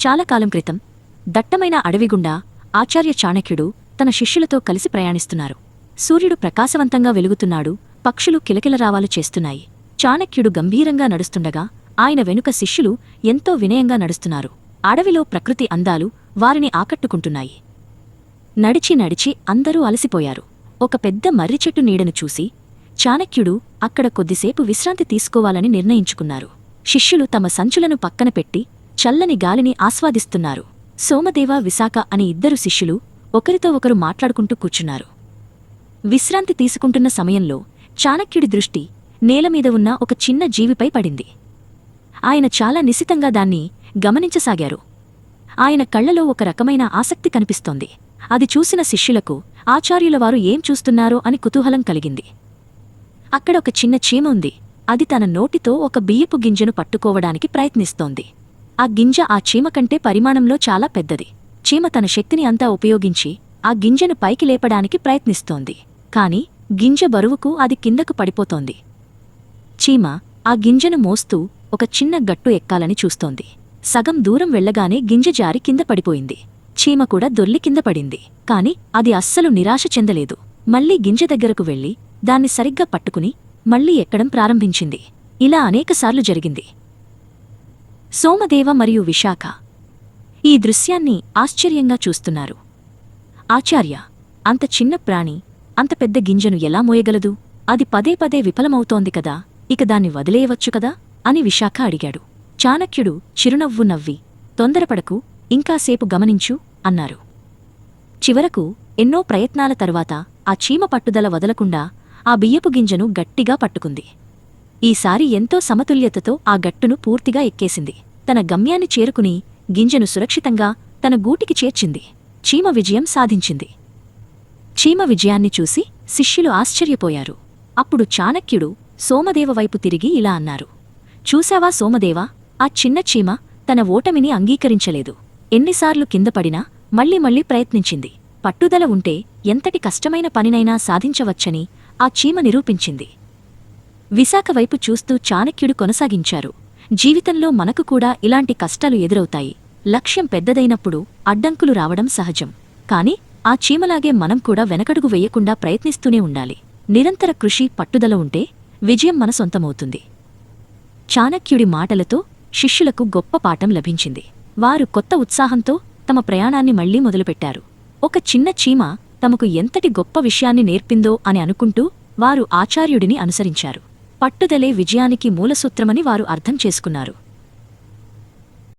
చాలా కాలం క్రితం దట్టమైన అడవిగుండా ఆచార్య చాణక్యుడు తన శిష్యులతో కలిసి ప్రయాణిస్తున్నారు. సూర్యుడు ప్రకాశవంతంగా వెలుగుతున్నాడు, పక్షులు కిలకిలరావాలు చేస్తున్నాయి. చాణక్యుడు గంభీరంగా నడుస్తుండగా ఆయన వెనుక శిష్యులు ఎంతో వినయంగా నడుస్తున్నారు. అడవిలో ప్రకృతి అందాలు వారిని ఆకట్టుకుంటున్నాయి. నడిచి నడిచి అందరూ అలసిపోయారు. ఒక పెద్ద మర్రిచెట్టు నీడను చూసి చాణక్యుడు అక్కడ కొద్దిసేపు విశ్రాంతి తీసుకోవాలని నిర్ణయించుకున్నారు. శిష్యులు తమ సంచులను పక్కన పెట్టి చల్లని గాలిని ఆస్వాదిస్తున్నారు. సోమదేవ, విశాఖ అని ఇద్దరు శిష్యులు ఒకరితో ఒకరు మాట్లాడుకుంటూ కూర్చున్నారు. విశ్రాంతి తీసుకుంటున్న సమయంలో చాణక్యుడి దృష్టి నేలమీద ఉన్న ఒక చిన్న జీవిపై పడింది. ఆయన చాలా నిశితంగా దాన్ని గమనించసాగారు. ఆయన కళ్లలో ఒక రకమైన ఆసక్తి కనిపిస్తోంది. అది చూసిన శిష్యులకు ఆచార్యులవారు ఏం చూస్తున్నారో అని కుతూహలం కలిగింది. అక్కడ ఒక చిన్న చీమ ఉంది. అది తన నోటితో ఒక బియ్యపు గింజను పట్టుకోవడానికి ప్రయత్నిస్తోంది. ఆ గింజ ఆ చీమ కంటే పరిమాణంలో చాలా పెద్దది. చీమ తన శక్తిని అంతా ఉపయోగించి ఆ గింజను పైకి లేపడానికి ప్రయత్నిస్తోంది. కాని గింజ బరువుకు అది కిందకు పడిపోతోంది. చీమ ఆ గింజను మోస్తూ ఒక చిన్న గట్టు ఎక్కాలని చూస్తోంది. సగం దూరం వెళ్లగానే గింజ జారి కింద పడిపోయింది. చీమ కూడా దొర్లి కింద పడింది. కాని అది అస్సలు నిరాశ చెందలేదు. మళ్లీ గింజ దగ్గరకు వెళ్లి దాన్ని సరిగ్గా పట్టుకుని మళ్లీ ఎక్కడం ప్రారంభించింది. ఇలా అనేకసార్లు జరిగింది. సోమదేవ మరియు విశాఖ ఈ దృశ్యాన్ని ఆశ్చర్యంగా చూస్తున్నారు. ఆచార్య, అంత చిన్న ప్రాణి అంత పెద్ద గింజను ఎలా మోయగలదు? అది పదే పదే విఫలమవుతోంది కదా, ఇక దాన్ని వదిలేయవచ్చు కదా అని విశాఖ అడిగాడు. చాణక్యుడు చిరునవ్వు నవ్వి, తొందరపడకు, ఇంకాసేపు గమనించు అన్నారు. చివరకు ఎన్నో ప్రయత్నాల తరువాత ఆ చీమ పట్టుదల వదలకుండా ఆ బియ్యపు గింజను గట్టిగా పట్టుకుంది. ఈసారి ఎంతో సమతుల్యతతో ఆ గట్టును పూర్తిగా ఎక్కేసింది. తన గమ్యాన్ని చేరుకుని గింజను సురక్షితంగా తన గూటికి చేర్చింది. చీమ విజయం సాధించింది. చీమ విజయాన్ని చూసి శిష్యులు ఆశ్చర్యపోయారు. అప్పుడు చాణక్యుడు సోమదేవ వైపు తిరిగి ఇలా అన్నారు. చూశావా సోమదేవా, ఆ చిన్న చీమ తన ఓటమిని అంగీకరించలేదు. ఎన్నిసార్లు కిందపడినా మళ్లీ మళ్లీ ప్రయత్నించింది. పట్టుదల ఉంటే ఎంతటి కష్టమైన పనినైనా సాధించవచ్చని ఆ చీమ నిరూపించింది. విశాఖ వైపు చూస్తూ చాణక్యుడు కొనసాగించారు. జీవితంలో మనకు కూడా ఇలాంటి కష్టాలు ఎదురవుతాయి. లక్ష్యం పెద్దదైనప్పుడు అడ్డంకులు రావడం సహజం. కాని ఆ చీమలాగే మనం కూడా వెనకడుగు వెయ్యకుండా ప్రయత్నిస్తూనే ఉండాలి. నిరంతర కృషి, పట్టుదల ఉంటే విజయం మన సొంతమవుతుంది. చాణక్యుడి మాటలతో శిష్యులకు గొప్ప పాఠం లభించింది. వారు కొత్త ఉత్సాహంతో తమ ప్రయాణాన్ని మళ్లీ మొదలుపెట్టారు. ఒక చిన్న చీమ తమకు ఎంతటి గొప్ప విషయాన్ని నేర్పిందో అని అనుకుంటూ వారు ఆచార్యుడిని అనుసరించారు. పట్టుదలే విజయానికి మూలసూత్రమని వారు అర్థం చేసుకున్నారు.